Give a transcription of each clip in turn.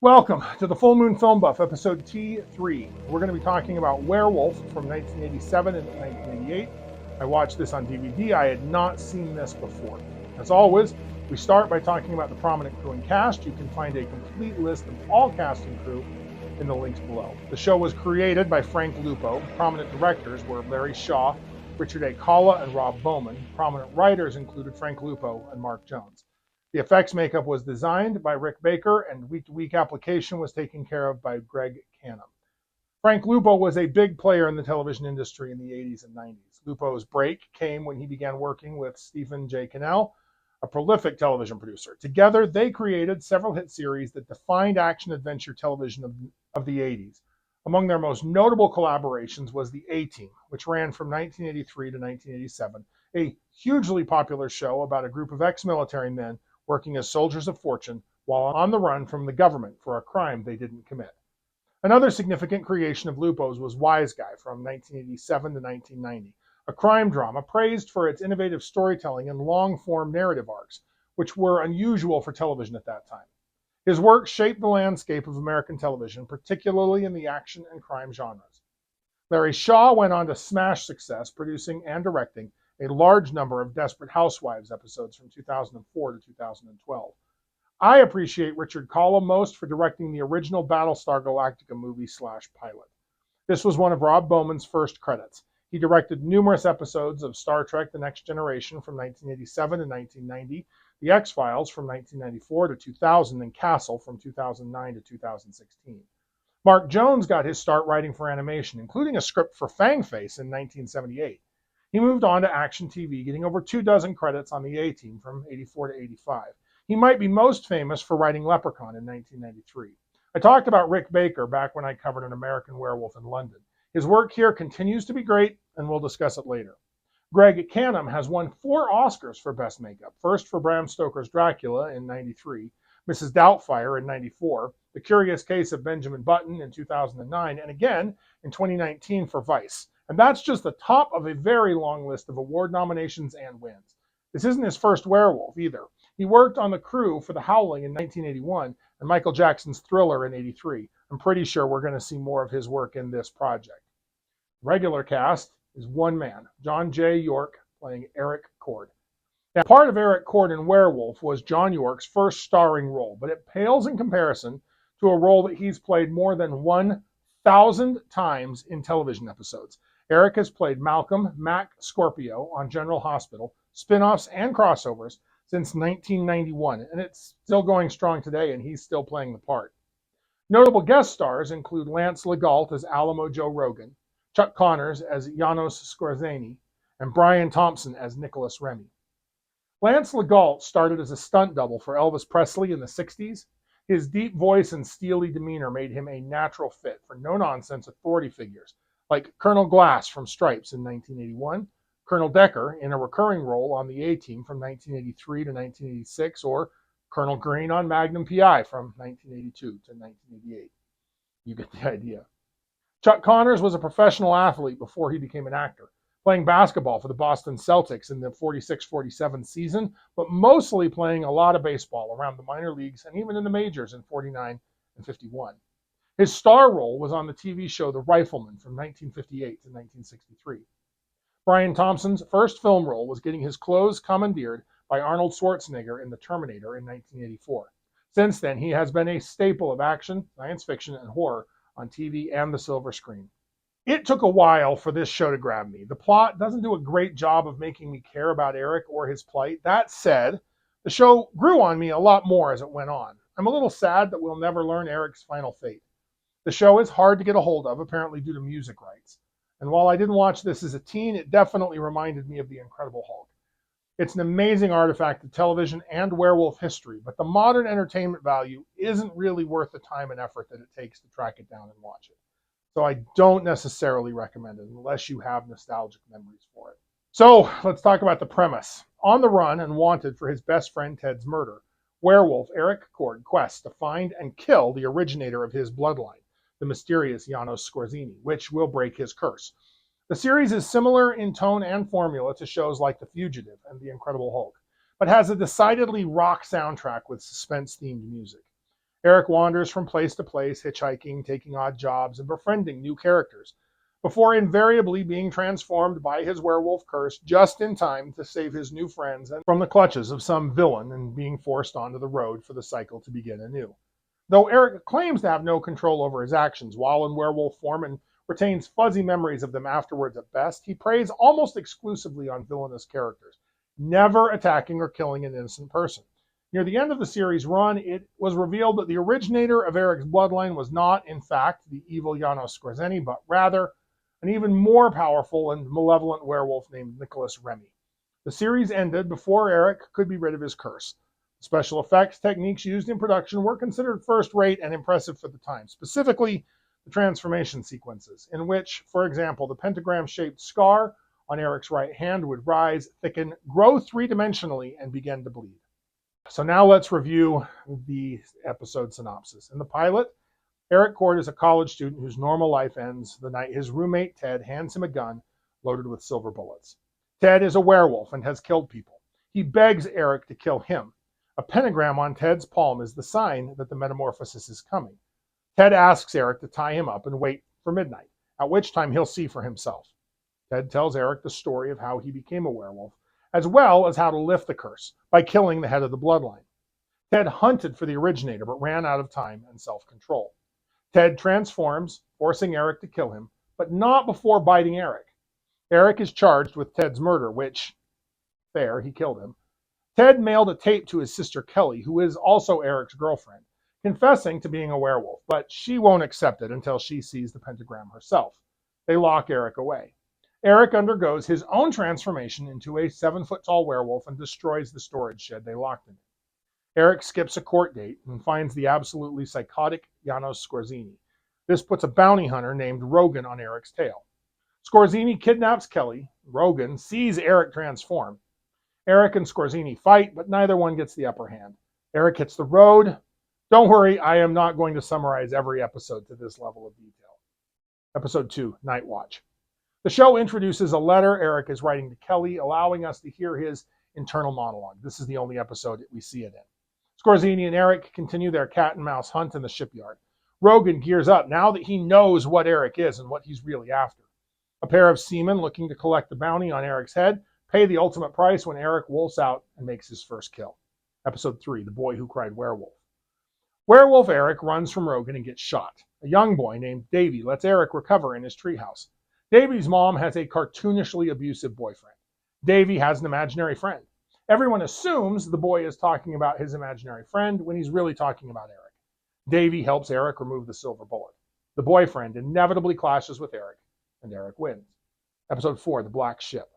Welcome to the Full Moon Film Buff, episode T3. We're going to be talking about Werewolf from 1987 and 1988. I watched this on DVD. I had not seen this before. As always, we start by talking about the prominent crew and cast. You can find a complete list of all cast and crew in the links below. The show was created by Frank Lupo. Prominent directors were Larry Shaw, Richard A. Kalla, and Rob Bowman. Prominent writers included Frank Lupo and Mark Jones. The effects makeup was designed by Rick Baker, and week-to-week application was taken care of by Greg Canham. Frank Lupo was a big player in the television industry in the 80s and 90s. Lupo's break came when he began working with Stephen J. Cannell, a prolific television producer. Together, they created several hit series that defined action-adventure television of the 80s. Among their most notable collaborations was The A-Team, which ran from 1983 to 1987, a hugely popular show about a group of ex-military men working as soldiers of fortune while on the run from the government for a crime they didn't commit. Another significant creation of Lupo's was Wise Guy from 1987 to 1990, a crime drama praised for its innovative storytelling and long-form narrative arcs, which were unusual for television at that time. His work shaped the landscape of American television, particularly in the action and crime genres. Larry Shaw went on to smash success, producing and directing a large number of Desperate Housewives episodes from 2004 to 2012. I appreciate Richard Kalla most for directing the original Battlestar Galactica movie/pilot. This was one of Rob Bowman's first credits. He directed numerous episodes of Star Trek: The Next Generation from 1987 to 1990, The X-Files from 1994 to 2000, and Castle from 2009 to 2016. Mark Jones got his start writing for animation, including a script for Fangface in 1978. He moved on to action TV, getting over 24 credits on the A-Team from 84 to 85. He might be most famous for writing Leprechaun in 1993. I talked about Rick Baker back when I covered An American Werewolf in London. His work here continues to be great, and we'll discuss it later. Greg Canham has won 4 Oscars for Best Makeup. First for Bram Stoker's Dracula in 93, Mrs. Doubtfire in 94, The Curious Case of Benjamin Button in 2009, and again in 2019 for Vice. And that's just the top of a very long list of award nominations and wins. This isn't his first werewolf either. He worked on the crew for The Howling in 1981 and Michael Jackson's Thriller in 83. I'm pretty sure we're going to see more of his work in this project. Regular cast is one man, John J. York, playing Eric Cord. Now, part of Eric Cord in Werewolf was John York's first starring role, but it pales in comparison to a role that he's played more than 1,000 times in television episodes. Eric has played Malcolm Mac Scorpio on General Hospital, spin-offs and crossovers since 1991, and it's still going strong today, and he's still playing the part. Notable guest stars include Lance LeGault as Alamo Joe Rogan, Chuck Connors as Janos Skorzeny, and Brian Thompson as Nicholas Remy. Lance LeGault started as a stunt double for Elvis Presley in the 60s. His deep voice and steely demeanor made him a natural fit for no-nonsense authority figures, like Colonel Glass from Stripes in 1981, Colonel Decker in a recurring role on the A-Team from 1983 to 1986, or Colonel Green on Magnum P.I. from 1982 to 1988. You get the idea. Chuck Connors was a professional athlete before he became an actor, playing basketball for the Boston Celtics in the 46-47 season, but mostly playing a lot of baseball around the minor leagues and even in the majors in 49 and 51. His star role was on the TV show The Rifleman from 1958 to 1963. Brian Thompson's first film role was getting his clothes commandeered by Arnold Schwarzenegger in The Terminator in 1984. Since then, he has been a staple of action, science fiction, and horror on TV and the silver screen. It took a while for this show to grab me. The plot doesn't do a great job of making me care about Eric or his plight. That said, the show grew on me a lot more as it went on. I'm a little sad that we'll never learn Eric's final fate. The show is hard to get a hold of, apparently due to music rights. And while I didn't watch this as a teen, it definitely reminded me of The Incredible Hulk. It's an amazing artifact of television and werewolf history, but the modern entertainment value isn't really worth the time and effort that it takes to track it down and watch it. So I don't necessarily recommend it unless you have nostalgic memories for it. So let's talk about the premise. On the run and wanted for his best friend Ted's murder, werewolf Eric Cord quests to find and kill the originator of his bloodline, the mysterious Janos Skorzeny, which will break his curse. The series is similar in tone and formula to shows like The Fugitive and The Incredible Hulk, but has a decidedly rock soundtrack with suspense-themed music. Eric wanders from place to place, hitchhiking, taking odd jobs, and befriending new characters, before invariably being transformed by his werewolf curse just in time to save his new friends from the clutches of some villain and being forced onto the road for the cycle to begin anew. Though Eric claims to have no control over his actions while in werewolf form and retains fuzzy memories of them afterwards at best, he preys almost exclusively on villainous characters, never attacking or killing an innocent person. Near the end of the series run, it was revealed that the originator of Eric's bloodline was not, in fact, the evil Janos Skorzeny, but rather an even more powerful and malevolent werewolf named Nicholas Remy. The series ended before Eric could be rid of his curse. Special effects techniques used in production were considered first-rate and impressive for the time, specifically the transformation sequences, in which, for example, the pentagram-shaped scar on Eric's right hand would rise, thicken, grow three-dimensionally, and begin to bleed. So now let's review the episode synopsis. In the pilot, Eric Cord is a college student whose normal life ends the night his roommate Ted hands him a gun loaded with silver bullets. Ted is a werewolf and has killed people. He begs Eric to kill him. A pentagram on Ted's palm is the sign that the metamorphosis is coming. Ted asks Eric to tie him up and wait for midnight, at which time he'll see for himself. Ted tells Eric the story of how he became a werewolf, as well as how to lift the curse by killing the head of the bloodline. Ted hunted for the originator, but ran out of time and self-control. Ted transforms, forcing Eric to kill him, but not before biting Eric. Eric is charged with Ted's murder, which, fair, he killed him. Ted mailed a tape to his sister Kelly, who is also Eric's girlfriend, confessing to being a werewolf, but she won't accept it until she sees the pentagram herself. They lock Eric away. Eric undergoes his own transformation into a 7-foot-tall werewolf and destroys the storage shed they locked him in. Eric skips a court date and finds the absolutely psychotic Janos Skorzeny. This puts a bounty hunter named Rogan on Eric's tail. Skorzeny kidnaps Kelly. Rogan sees Eric transform. Eric and Skorzeny fight, but neither one gets the upper hand. Eric hits the road. Don't worry, I am not going to summarize every episode to this level of detail. Episode 2, Night Watch. The show introduces a letter Eric is writing to Kelly, allowing us to hear his internal monologue. This is the only episode that we see it in. Skorzeny and Eric continue their cat and mouse hunt in the shipyard. Rogan gears up now that he knows what Eric is and what he's really after. A pair of seamen looking to collect the bounty on Eric's head pay the ultimate price when Eric wolfs out and makes his first kill. Episode 3, The Boy Who Cried Werewolf. Werewolf Eric runs from Rogan and gets shot. A young boy named Davy lets Eric recover in his treehouse. Davy's mom has a cartoonishly abusive boyfriend. Davy has an imaginary friend. Everyone assumes the boy is talking about his imaginary friend when he's really talking about Eric. Davy helps Eric remove the silver bullet. The boyfriend inevitably clashes with Eric, and Eric wins. Episode 4, The Black Ship.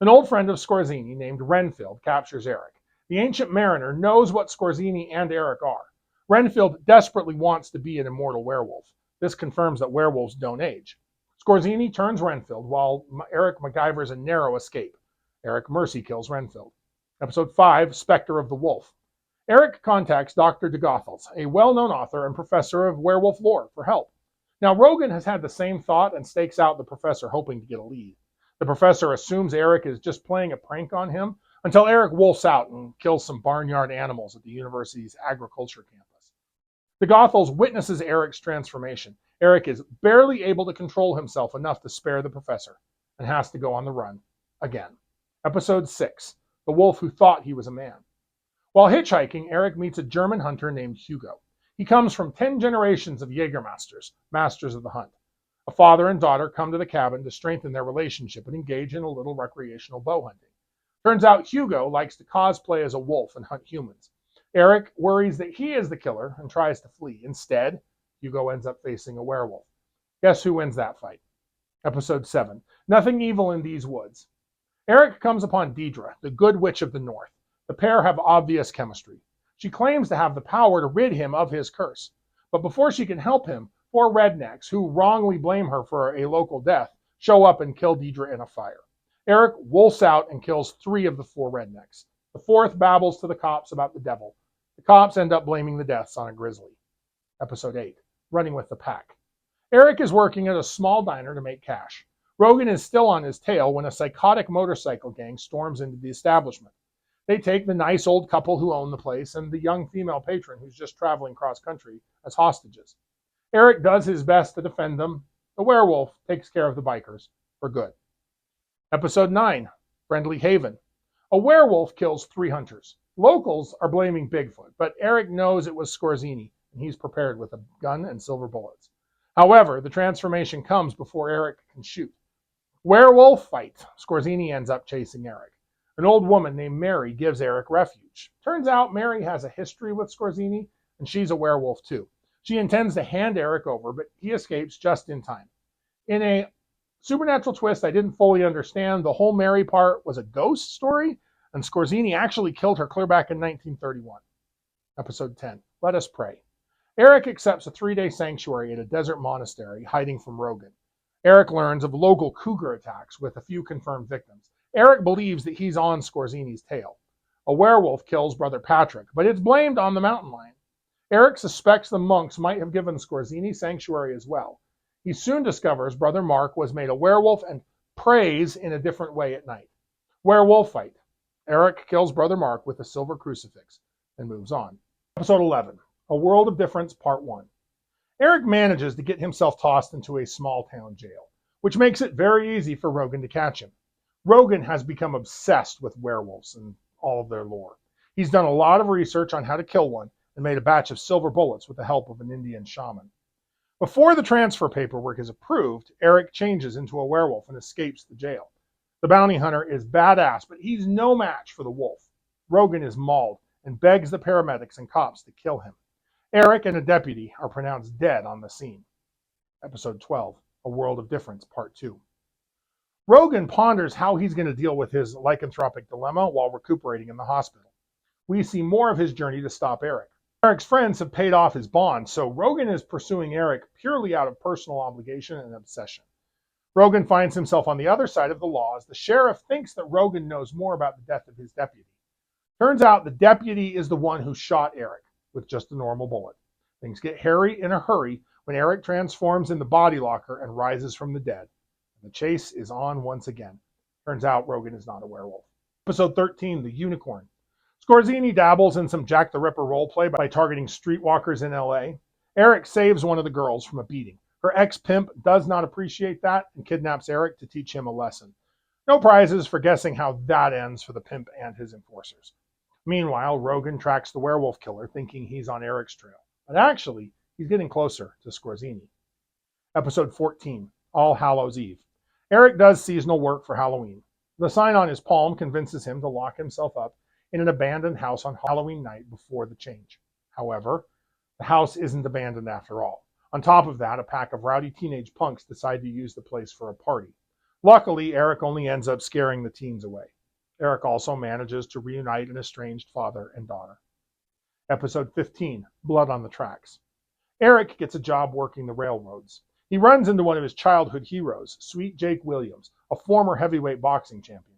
An old friend of Skorzeny named Renfield captures Eric. The ancient mariner knows what Skorzeny and Eric are. Renfield desperately wants to be an immortal werewolf. This confirms that werewolves don't age. Skorzeny turns Renfield while Eric MacGyvers a narrow escape. Eric mercy kills Renfield. Episode 5, Spectre of the Wolf. Eric contacts Dr. de Gothels, a well-known author and professor of werewolf lore, for help. Now, Rogan has had the same thought and stakes out the professor hoping to get a lead. The professor assumes Eric is just playing a prank on him until Eric wolfs out and kills some barnyard animals at the university's agriculture campus. De Gothels witnesses Eric's transformation. Eric is barely able to control himself enough to spare the professor and has to go on the run again. Episode 6, The Wolf Who Thought He Was a Man. While hitchhiking, Eric meets a German hunter named Hugo. He comes from 10 generations of Jägermeisters, masters of the hunt. A father and daughter come to the cabin to strengthen their relationship and engage in a little recreational bow hunting. Turns out Hugo likes to cosplay as a wolf and hunt humans. Eric worries that he is the killer and tries to flee. Instead, Hugo ends up facing a werewolf. Guess who wins that fight? Episode 7, Nothing Evil in These Woods. Eric comes upon Deidre, the good witch of the north. The pair have obvious chemistry. She claims to have the power to rid him of his curse. But before she can help him, 4 rednecks, who wrongly blame her for a local death, show up and kill Deidre in a fire. Eric wolfs out and kills 3 of the 4 rednecks. The 4th babbles to the cops about the devil. The cops end up blaming the deaths on a grizzly. Episode 8, Running with the Pack. Eric is working at a small diner to make cash. Rogan is still on his tail when a psychotic motorcycle gang storms into the establishment. They take the nice old couple who own the place and the young female patron who's just traveling cross country as hostages. Eric does his best to defend them. The werewolf takes care of the bikers for good. Episode 9, Friendly Haven. A werewolf kills 3 hunters. Locals are blaming Bigfoot, but Eric knows it was Scorzini, and he's prepared with a gun and silver bullets. However, the transformation comes before Eric can shoot. Werewolf fight. Scorzini ends up chasing Eric. An old woman named Mary gives Eric refuge. Turns out Mary has a history with Scorzini, and she's a werewolf too. She intends to hand Eric over, but he escapes just in time. In a supernatural twist I didn't fully understand, the whole Mary part was a ghost story, and Scorzini actually killed her clear back in 1931. Episode 10, Let Us Pray. Eric accepts a 3-day sanctuary at a desert monastery, hiding from Rogan. Eric learns of local cougar attacks with a few confirmed victims. Eric believes that he's on Scorzini's tail. A werewolf kills Brother Patrick, but it's blamed on the mountain lion. Eric suspects the monks might have given Scorzini sanctuary as well. He soon discovers Brother Mark was made a werewolf and prays in a different way at night. Werewolf fight. Eric kills Brother Mark with a silver crucifix and moves on. Episode 11, A World of Difference, Part 1. Eric manages to get himself tossed into a small town jail, which makes it very easy for Rogan to catch him. Rogan has become obsessed with werewolves and all of their lore. He's done a lot of research on how to kill one and made a batch of silver bullets with the help of an Indian shaman. Before the transfer paperwork is approved, Eric changes into a werewolf and escapes the jail. The bounty hunter is badass, but he's no match for the wolf. Rogan is mauled and begs the paramedics and cops to kill him. Eric and a deputy are pronounced dead on the scene. Episode 12, A World of Difference, Part 2. Rogan ponders how he's going to deal with his lycanthropic dilemma while recuperating in the hospital. We see more of his journey to stop Eric. Eric's friends have paid off his bond, so Rogan is pursuing Eric purely out of personal obligation and obsession. Rogan finds himself on the other side of the law as the sheriff thinks that Rogan knows more about the death of his deputy. Turns out the deputy is the one who shot Eric with just a normal bullet. Things get hairy in a hurry when Eric transforms in the body locker and rises from the dead. The chase is on once again. Turns out Rogan is not a werewolf. Episode 13, The Unicorn. Scorzini dabbles in some Jack the Ripper roleplay by targeting streetwalkers in LA. Eric saves one of the girls from a beating. Her ex-pimp does not appreciate that and kidnaps Eric to teach him a lesson. No prizes for guessing how that ends for the pimp and his enforcers. Meanwhile, Rogan tracks the werewolf killer thinking he's on Eric's trail. But actually, he's getting closer to Scorzini. Episode 14, All Hallows Eve. Eric does seasonal work for Halloween. The sign on his palm convinces him to lock himself up in an abandoned house on Halloween night before the change. However, the house isn't abandoned after all. On top of that, a pack of rowdy teenage punks decide to use the place for a party. Luckily, Eric only ends up scaring the teens away. Eric also manages to reunite an estranged father and daughter. Episode 15, Blood on the Tracks. Eric gets a job working the railroads. He runs into one of his childhood heroes, Sweet Jake Williams, a former heavyweight boxing champion.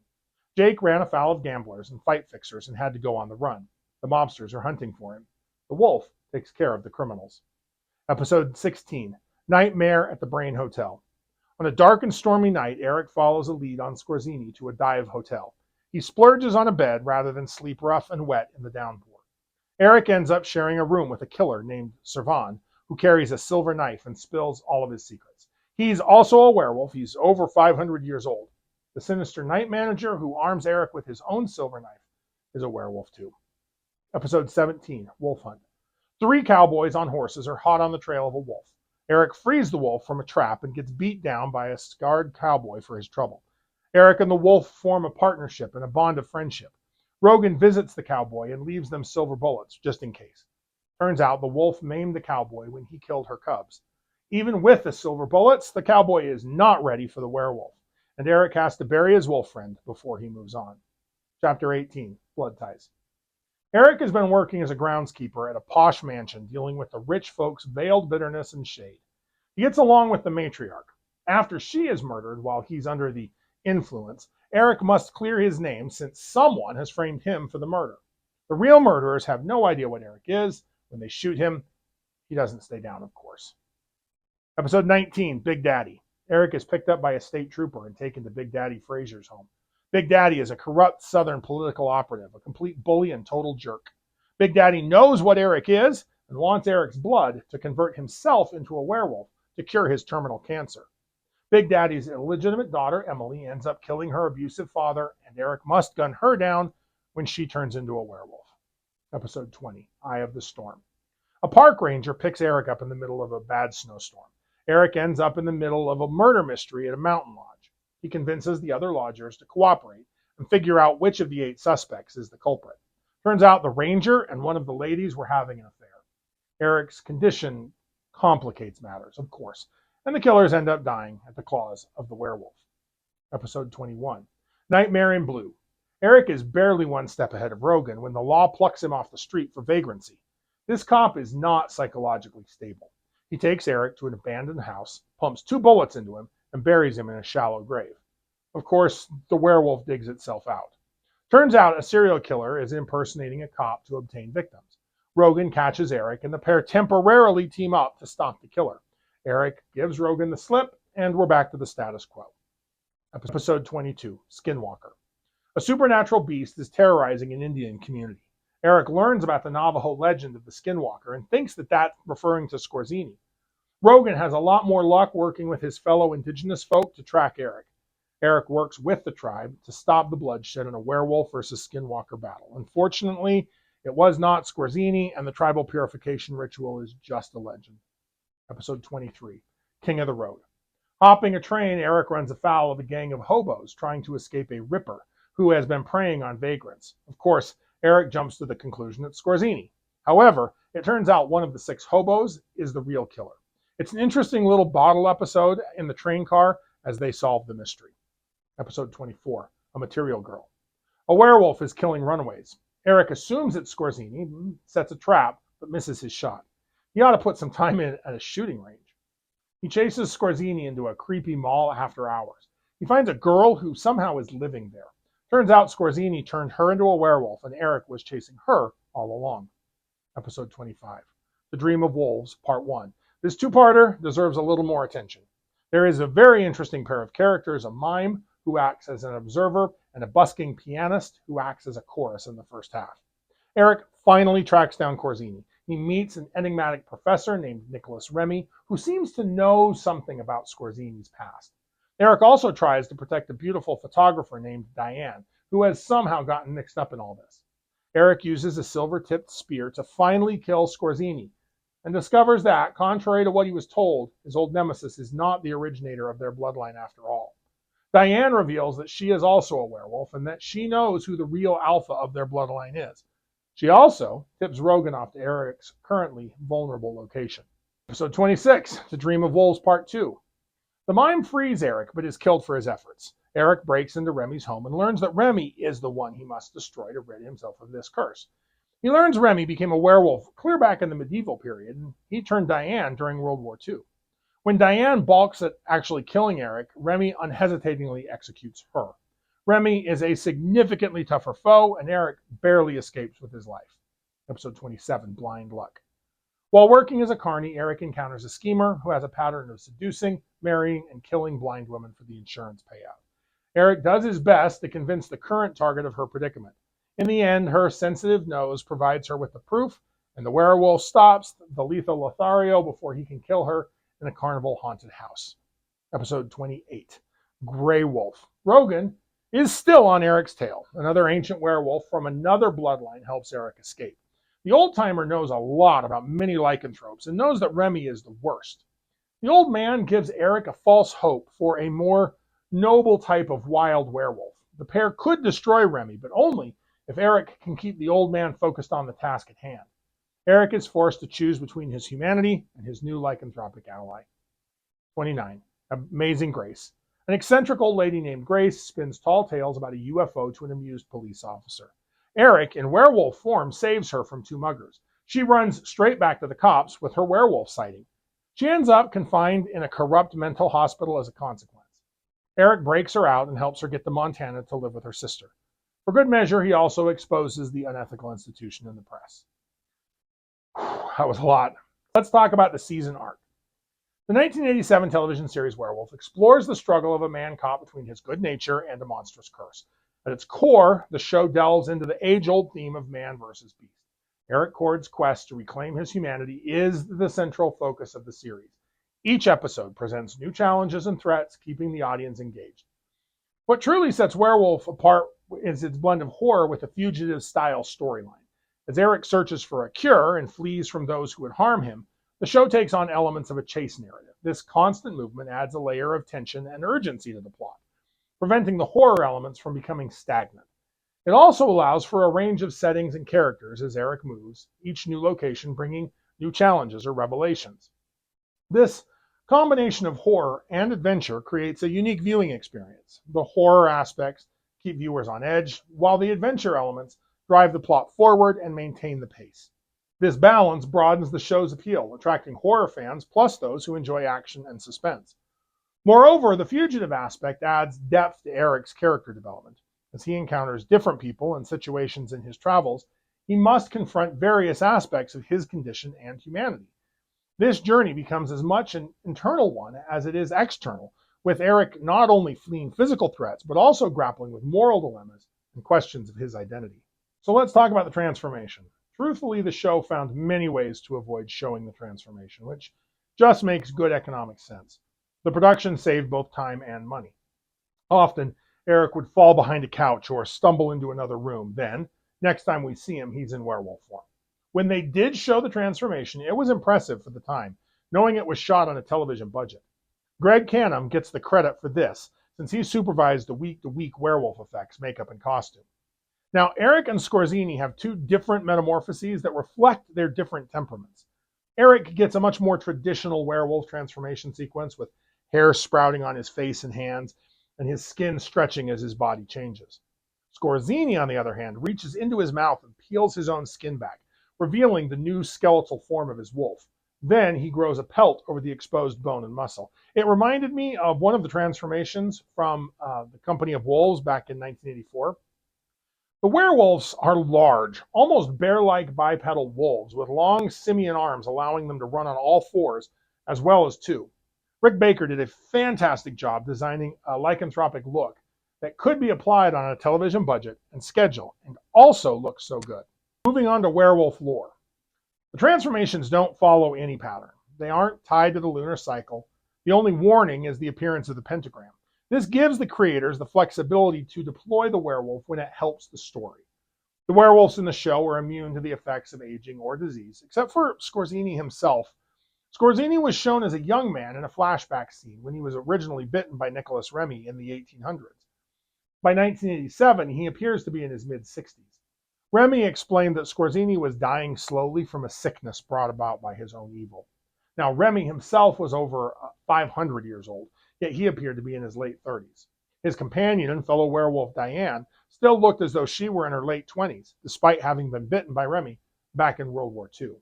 Jake ran afoul of gamblers and fight fixers and had to go on the run. The mobsters are hunting for him. The wolf takes care of the criminals. Episode 16, Nightmare at the Brain Hotel. On a dark and stormy night, Eric follows a lead on Scorzini to a dive hotel. He splurges on a bed rather than sleep rough and wet in the downpour. Eric ends up sharing a room with a killer named Servan, who carries a silver knife and spills all of his secrets. He's also a werewolf. He's over 500 years old. The sinister night manager who arms Eric with his own silver knife is a werewolf too. Episode 17, Wolf Hunt. 3 cowboys on horses are hot on the trail of a wolf. Eric frees the wolf from a trap and gets beat down by a scarred cowboy for his trouble. Eric and the wolf form a partnership and a bond of friendship. Rogan visits the cowboy and leaves them silver bullets just in case. Turns out the wolf maimed the cowboy when he killed her cubs. Even with the silver bullets, the cowboy is not ready for the werewolf, and Eric has to bury his wolf friend before he moves on. Chapter 18, Blood Ties. Eric has been working as a groundskeeper at a posh mansion dealing with the rich folks' veiled bitterness and shade. He gets along with the matriarch. After she is murdered while he's under the influence, Eric must clear his name since someone has framed him for the murder. The real murderers have no idea what Eric is. When they shoot him, he doesn't stay down, of course. Episode 19, Big Daddy. Eric is picked up by a state trooper and taken to Big Daddy Frazier's home. Big Daddy is a corrupt Southern political operative, a complete bully and total jerk. Big Daddy knows what Eric is and wants Eric's blood to convert himself into a werewolf to cure his terminal cancer. Big Daddy's illegitimate daughter, Emily, ends up killing her abusive father, and Eric must gun her down when she turns into a werewolf. Episode 20, Eye of the Storm. A park ranger picks Eric up in the middle of a bad snowstorm. Eric ends up in the middle of a murder mystery at a mountain lodge. He convinces the other lodgers to cooperate and figure out which of the 8 suspects is the culprit. Turns out the ranger and one of the ladies were having an affair. Eric's condition complicates matters, of course, and the killers end up dying at the claws of the werewolf. Episode 21, Nightmare in Blue. Eric is barely one step ahead of Rogan when the law plucks him off the street for vagrancy. This cop is not psychologically stable. He takes Eric to an abandoned house, pumps 2 bullets into him, and buries him in a shallow grave. Of course, the werewolf digs itself out. Turns out a serial killer is impersonating a cop to obtain victims. Rogan catches Eric, and the pair temporarily team up to stop the killer. Eric gives Rogan the slip, and we're back to the status quo. Episode 22, Skinwalker. A supernatural beast is terrorizing an Indian community. Eric learns about the Navajo legend of the Skinwalker and thinks that that's referring to Scorzini. Rogan has a lot more luck working with his fellow indigenous folk to track Eric. Eric works with the tribe to stop the bloodshed in a werewolf versus Skinwalker battle. Unfortunately, it was not Scorzini, and the tribal purification ritual is just a legend. Episode 23, King of the Road. Hopping a train, Eric runs afoul of a gang of hobos trying to escape a ripper who has been preying on vagrants. Of course, Eric jumps to the conclusion it's Scorzini. However, it turns out one of the 6 hobos is the real killer. It's an interesting little bottle episode in the train car as they solve the mystery. Episode 24, A Material Girl. A werewolf is killing runaways. Eric assumes it's Scorzini, sets a trap, but misses his shot. He ought to put some time in at a shooting range. He chases Scorzini into a creepy mall after hours. He finds a girl who somehow is living there. Turns out Scorzini turned her into a werewolf, and Eric was chasing her all along. Episode 25, The Dream of Wolves, Part 1. This 2-parter deserves a little more attention. There is a very interesting pair of characters, a mime who acts as an observer, and a busking pianist who acts as a chorus in the first half. Eric finally tracks down Scorzini. He meets an enigmatic professor named Nicholas Remy, who seems to know something about Scorzini's past. Eric also tries to protect a beautiful photographer named Diane, who has somehow gotten mixed up in all this. Eric uses a silver-tipped spear to finally kill Scorzini, and discovers that, contrary to what he was told, his old nemesis is not the originator of their bloodline after all. Diane reveals that she is also a werewolf, and that she knows who the real alpha of their bloodline is. She also tips Rogan off to Eric's currently vulnerable location. Episode 26, The Dream of Wolves, Part 2. The mime frees Eric, but is killed for his efforts. Eric breaks into Remy's home and learns that Remy is the one he must destroy to rid himself of this curse. He learns Remy became a werewolf clear back in the medieval period, and he turned Diane during World War II. When Diane balks at actually killing Eric, Remy unhesitatingly executes her. Remy is a significantly tougher foe, and Eric barely escapes with his life. Episode 27, Blind Luck. While working as a carny, Eric encounters a schemer who has a pattern of seducing, marrying, and killing blind women for the insurance payout. Eric does his best to convince the current target of her predicament. In the end, her sensitive nose provides her with the proof, and the werewolf stops the lethal Lothario before he can kill her in a carnival haunted house. Episode 28, Grey Wolf. Rogan is still on Eric's tail. Another ancient werewolf from another bloodline helps Eric escape. The old-timer knows a lot about many lycanthropes and knows that Remy is the worst. The old man gives Eric a false hope for a more noble type of wild werewolf. The pair could destroy Remy, but only if Eric can keep the old man focused on the task at hand. Eric is forced to choose between his humanity and his new lycanthropic ally. 29. Amazing Grace. An eccentric old lady named Grace spins tall tales about a UFO to an amused police officer. Eric, in werewolf form, saves her from 2 muggers. She runs straight back to the cops with her werewolf sighting. She ends up confined in a corrupt mental hospital as a consequence. Eric breaks her out and helps her get to Montana to live with her sister. For good measure, he also exposes the unethical institution in the press. That was a lot. Let's talk about the season arc. The 1987 television series Werewolf explores the struggle of a man caught between his good nature and a monstrous curse. At its core, the show delves into the age-old theme of man versus beast. Eric Cord's quest to reclaim his humanity is the central focus of the series. Each episode presents new challenges and threats, keeping the audience engaged. What truly sets Werewolf apart is its blend of horror with a fugitive-style storyline. As Eric searches for a cure and flees from those who would harm him, the show takes on elements of a chase narrative. This constant movement adds a layer of tension and urgency to the plot, preventing the horror elements from becoming stagnant. It also allows for a range of settings and characters as Eric moves, each new location bringing new challenges or revelations. This combination of horror and adventure creates a unique viewing experience. The horror aspects keep viewers on edge, while the adventure elements drive the plot forward and maintain the pace. This balance broadens the show's appeal, attracting horror fans plus those who enjoy action and suspense. Moreover, the fugitive aspect adds depth to Eric's character development. As he encounters different people and situations in his travels, he must confront various aspects of his condition and humanity. This journey becomes as much an internal one as it is external, with Eric not only fleeing physical threats, but also grappling with moral dilemmas and questions of his identity. So let's talk about the transformation. Truthfully, the show found many ways to avoid showing the transformation, which just makes good economic sense. The production saved both time and money. Often, Eric would fall behind a couch or stumble into another room. Then, next time we see him, he's in werewolf form. When they did show the transformation, it was impressive for the time, knowing it was shot on a television budget. Greg Canham gets the credit for this, since he supervised the week-to-week werewolf effects, makeup, and costume. Now, Eric and Scorzini have two different metamorphoses that reflect their different temperaments. Eric gets a much more traditional werewolf transformation sequence with hair sprouting on his face and hands, and his skin stretching as his body changes. Scorzini, on the other hand, reaches into his mouth and peels his own skin back, revealing the new skeletal form of his wolf. Then he grows a pelt over the exposed bone and muscle. It reminded me of one of the transformations from the Company of Wolves back in 1984. The werewolves are large, almost bear-like bipedal wolves with long simian arms allowing them to run on all fours as well as two. Rick Baker did a fantastic job designing a lycanthropic look that could be applied on a television budget and schedule and also looks so good. Moving on to Werewolf Lore. The transformations don't follow any pattern. They aren't tied to the lunar cycle. The only warning is the appearance of the pentagram. This gives the creators the flexibility to deploy the werewolf when it helps the story. The werewolves in the show are immune to the effects of aging or disease, except for Scorzini himself. Scorzini was shown as a young man in a flashback scene when he was originally bitten by Nicholas Remy in the 1800s. By 1987, he appears to be in his mid-60s. Remy explained that Scorzini was dying slowly from a sickness brought about by his own evil. Now, Remy himself was over 500 years old, yet he appeared to be in his late 30s. His companion and fellow werewolf Diane still looked as though she were in her late 20s, despite having been bitten by Remy back in World War II.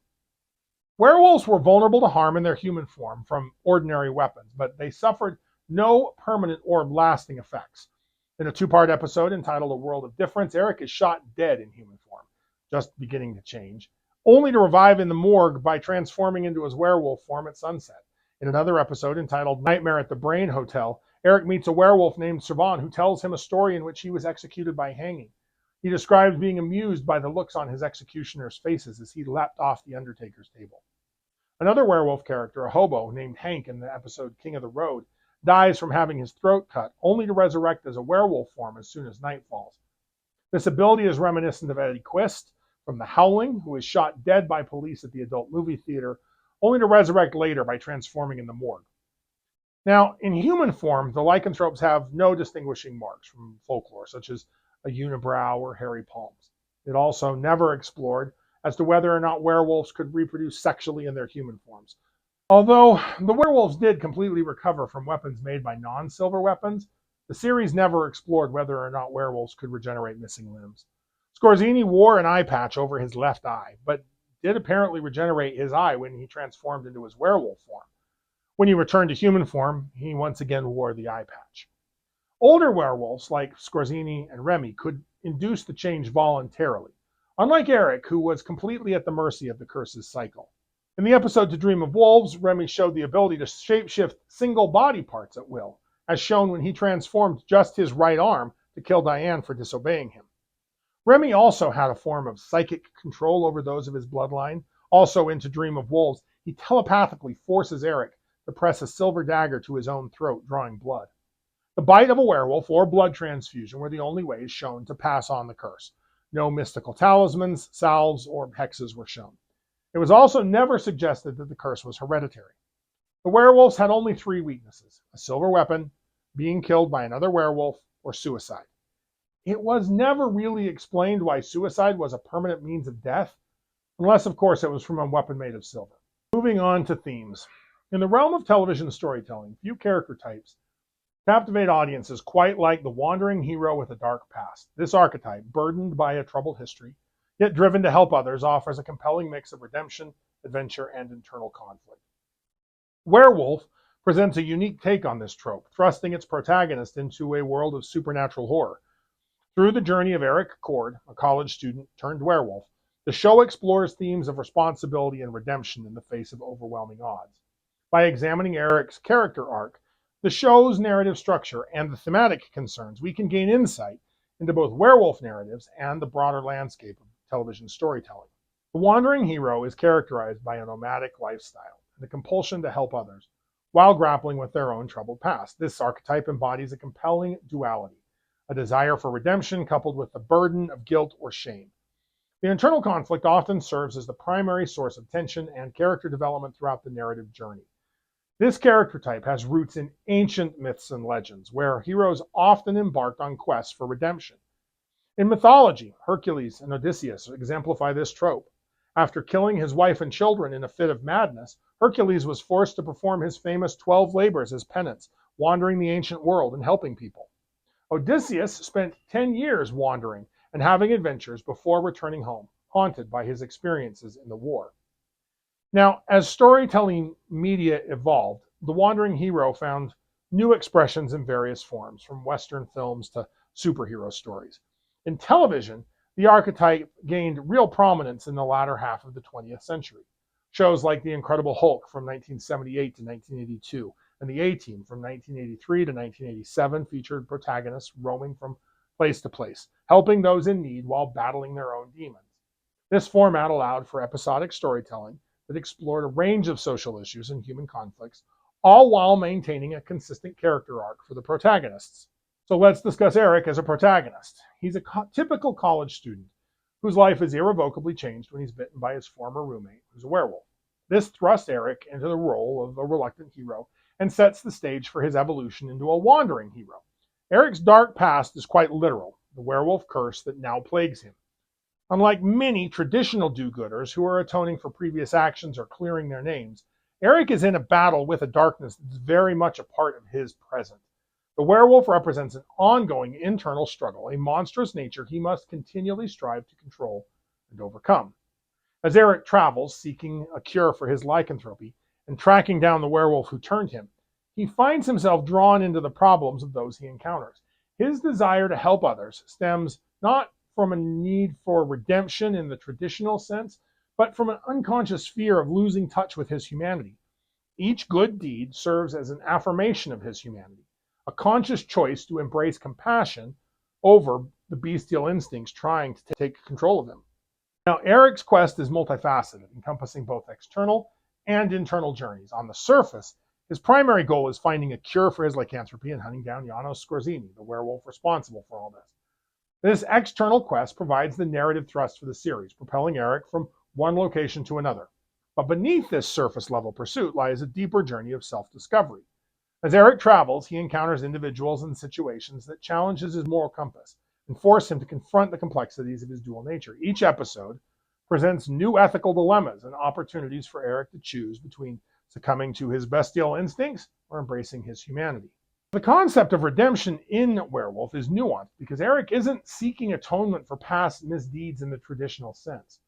Werewolves were vulnerable to harm in their human form from ordinary weapons, but they suffered no permanent or lasting effects. In a two-part episode entitled A World of Difference, Eric is shot dead in human form, just beginning to change, only to revive in the morgue by transforming into his werewolf form at sunset. In another episode entitled Nightmare at the Brain Hotel, Eric meets a werewolf named Servan who tells him a story in which he was executed by hanging. He describes being amused by the looks on his executioners' faces as he leapt off the Undertaker's table. Another werewolf character, a hobo named Hank in the episode King of the Road, dies from having his throat cut, only to resurrect as a werewolf form as soon as night falls. This ability is reminiscent of Eddie Quist from The Howling, who is shot dead by police at the adult movie theater, only to resurrect later by transforming in the morgue. Now, in human form, the lycanthropes have no distinguishing marks from folklore, such as a unibrow or hairy palms. It also never explored as to whether or not werewolves could reproduce sexually in their human forms. Although the werewolves did completely recover from weapons made by non-silver weapons, the series never explored whether or not werewolves could regenerate missing limbs. Scorzini wore an eye patch over his left eye, but did apparently regenerate his eye when he transformed into his werewolf form. When he returned to human form, he once again wore the eye patch. Older werewolves, like Scorzini and Remy, could induce the change voluntarily, unlike Eric, who was completely at the mercy of the curse's cycle. In the episode To Dream of Wolves, Remy showed the ability to shapeshift single body parts at will, as shown when he transformed just his right arm to kill Diane for disobeying him. Remy also had a form of psychic control over those of his bloodline. Also in To Dream of Wolves, he telepathically forces Eric to press a silver dagger to his own throat, drawing blood. The bite of a werewolf or blood transfusion were the only ways shown to pass on the curse. No mystical talismans, salves, or hexes were shown. It was also never suggested that the curse was hereditary. The werewolves had only 3 weaknesses: a silver weapon, being killed by another werewolf, or suicide. It was never really explained why suicide was a permanent means of death, unless, of course, it was from a weapon made of silver. Moving on to themes. In the realm of television storytelling, few character types captivate audiences quite like the wandering hero with a dark past. This archetype, burdened by a troubled history, yet driven to help others, offers a compelling mix of redemption, adventure, and internal conflict. Werewolf presents a unique take on this trope, thrusting its protagonist into a world of supernatural horror. Through the journey of Eric Cord, a college student turned werewolf, the show explores themes of responsibility and redemption in the face of overwhelming odds. By examining Eric's character arc, the show's narrative structure, and the thematic concerns, we can gain insight into both werewolf narratives and the broader landscape of television storytelling. The wandering hero is characterized by a nomadic lifestyle and the compulsion to help others while grappling with their own troubled past. This archetype embodies a compelling duality, a desire for redemption coupled with the burden of guilt or shame. The internal conflict often serves as the primary source of tension and character development throughout the narrative journey. This character type has roots in ancient myths and legends, where heroes often embarked on quests for redemption. In mythology, Hercules and Odysseus exemplify this trope. After killing his wife and children in a fit of madness, Hercules was forced to perform his famous 12 labors as penance, wandering the ancient world and helping people. Odysseus spent 10 years wandering and having adventures before returning home, haunted by his experiences in the war. Now, as storytelling media evolved, the wandering hero found new expressions in various forms, from Western films to superhero stories. In television, the archetype gained real prominence in the latter half of the 20th century. Shows like The Incredible Hulk from 1978 to 1982 and The A-Team from 1983 to 1987 featured protagonists roaming from place to place, helping those in need while battling their own demons. This format allowed for episodic storytelling that explored a range of social issues and human conflicts, all while maintaining a consistent character arc for the protagonists. So let's discuss Eric as a protagonist. He's a typical college student whose life is irrevocably changed when he's bitten by his former roommate, who's a werewolf. This thrusts Eric into the role of a reluctant hero and sets the stage for his evolution into a wandering hero. Eric's dark past is quite literal, the werewolf curse that now plagues him. Unlike many traditional do-gooders who are atoning for previous actions or clearing their names, Eric is in a battle with a darkness that's very much a part of his present. The werewolf represents an ongoing internal struggle, a monstrous nature he must continually strive to control and overcome. As Eric travels, seeking a cure for his lycanthropy and tracking down the werewolf who turned him, he finds himself drawn into the problems of those he encounters. His desire to help others stems not from a need for redemption in the traditional sense, but from an unconscious fear of losing touch with his humanity. Each good deed serves as an affirmation of his humanity, a conscious choice to embrace compassion over the bestial instincts trying to take control of him. Now, Eric's quest is multifaceted, encompassing both external and internal journeys. On the surface, his primary goal is finding a cure for his lycanthropy and hunting down Janos Scorzini, the werewolf responsible for all this. This external quest provides the narrative thrust for the series, propelling Eric from one location to another. But beneath this surface-level pursuit lies a deeper journey of self-discovery. As Eric travels, he encounters individuals and situations that challenge his moral compass and force him to confront the complexities of his dual nature. Each episode presents new ethical dilemmas and opportunities for Eric to choose between succumbing to his bestial instincts or embracing his humanity. The concept of redemption in Werewolf is nuanced because Eric isn't seeking atonement for past misdeeds in the traditional sense.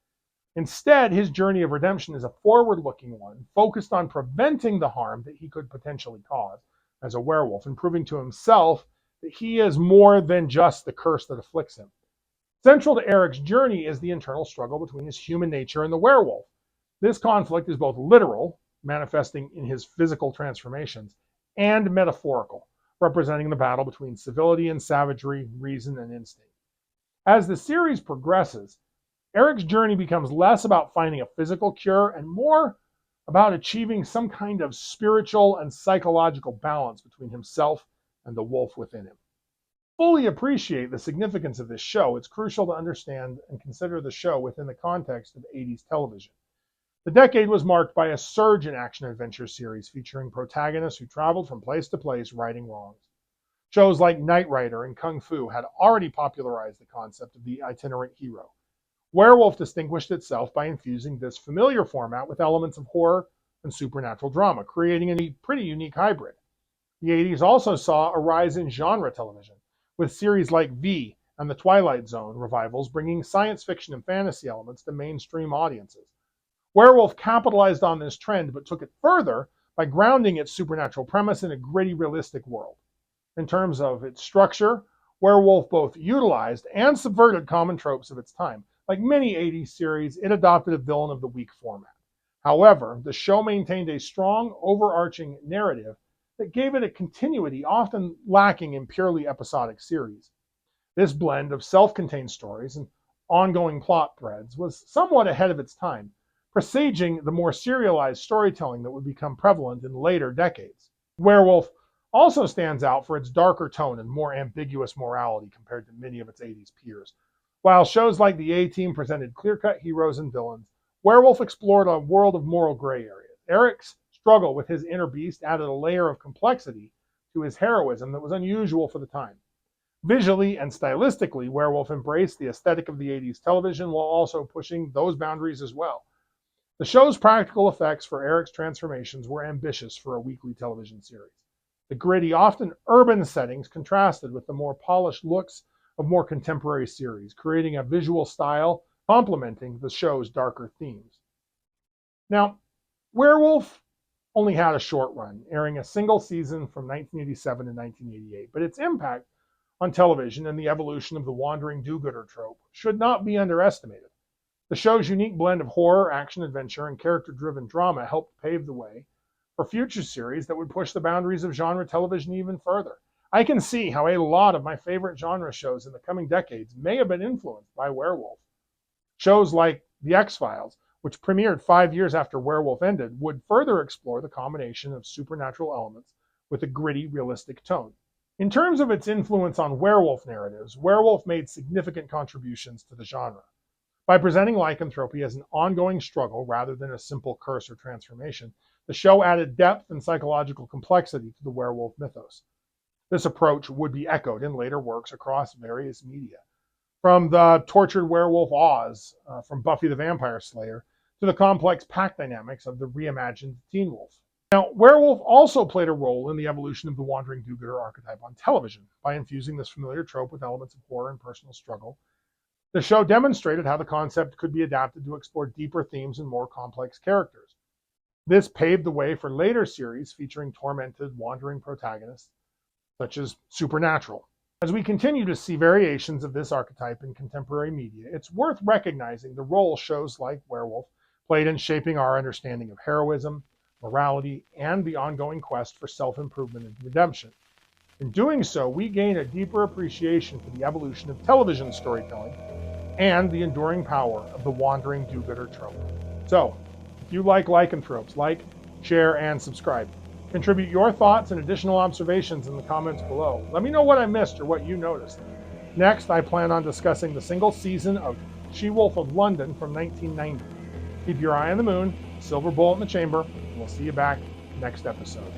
Instead, his journey of redemption is a forward-looking one, focused on preventing the harm that he could potentially cause as a werewolf and proving to himself that he is more than just the curse that afflicts him. Central to Eric's journey is the internal struggle between his human nature and the werewolf. This conflict is both literal, manifesting in his physical transformations, and metaphorical, representing the battle between civility and savagery, reason and instinct. As the series progresses, Eric's journey becomes less about finding a physical cure and more about achieving some kind of spiritual and psychological balance between himself and the wolf within him. Fully appreciate the significance of this show, it's crucial to understand and consider the show within the context of 80s television. The decade was marked by a surge in action-adventure series featuring protagonists who traveled from place to place righting wrongs. Shows like Knight Rider and Kung Fu had already popularized the concept of the itinerant hero. Werewolf distinguished itself by infusing this familiar format with elements of horror and supernatural drama, creating a pretty unique hybrid. The 80s also saw a rise in genre television, with series like V and The Twilight Zone revivals bringing science fiction and fantasy elements to mainstream audiences. Werewolf capitalized on this trend but took it further by grounding its supernatural premise in a gritty, realistic world. In terms of its structure, Werewolf both utilized and subverted common tropes of its time. Like many 80s series, it adopted a villain of the week format. However, the show maintained a strong, overarching narrative that gave it a continuity often lacking in purely episodic series. This blend of self-contained stories and ongoing plot threads was somewhat ahead of its time, presaging the more serialized storytelling that would become prevalent in later decades. Werewolf also stands out for its darker tone and more ambiguous morality compared to many of its 80s peers. While shows like The A-Team presented clear-cut heroes and villains, Werewolf explored a world of moral gray areas. Eric's struggle with his inner beast added a layer of complexity to his heroism that was unusual for the time. Visually and stylistically, Werewolf embraced the aesthetic of the 80s television while also pushing those boundaries as well. The show's practical effects for Eric's transformations were ambitious for a weekly television series. The gritty, often urban settings contrasted with the more polished looks of more contemporary series, creating a visual style complementing the show's darker themes. Now, Werewolf only had a short run, airing a single season from 1987 to 1988, but its impact on television and the evolution of the wandering do-gooder trope should not be underestimated. The show's unique blend of horror, action-adventure, and character-driven drama helped pave the way for future series that would push the boundaries of genre television even further. I can see how a lot of my favorite genre shows in the coming decades may have been influenced by Werewolf. Shows like The X-Files, which premiered 5 years after Werewolf ended, would further explore the combination of supernatural elements with a gritty, realistic tone. In terms of its influence on werewolf narratives, Werewolf made significant contributions to the genre. By presenting lycanthropy as an ongoing struggle rather than a simple curse or transformation, the show added depth and psychological complexity to the werewolf mythos. This approach would be echoed in later works across various media, from the tortured werewolf Oz from Buffy the Vampire Slayer to the complex pack dynamics of the reimagined Teen Wolf. Now, Werewolf also played a role in the evolution of the wandering do-gooder archetype on television by infusing this familiar trope with elements of horror and personal struggle. The show demonstrated how the concept could be adapted to explore deeper themes and more complex characters. This paved the way for later series featuring tormented, wandering protagonists, such as Supernatural. As we continue to see variations of this archetype in contemporary media, it's worth recognizing the role shows like Werewolf played in shaping our understanding of heroism, morality, and the ongoing quest for self-improvement and redemption. In doing so, we gain a deeper appreciation for the evolution of television storytelling and the enduring power of the wandering do-gooder trope. So, if you like lycanthropes, like, share, and subscribe. Contribute your thoughts and additional observations in the comments below. Let me know what I missed or what you noticed. Next, I plan on discussing the single season of She-Wolf of London from 1990. Keep your eye on the moon, silver bullet in the chamber, and we'll see you back next episode.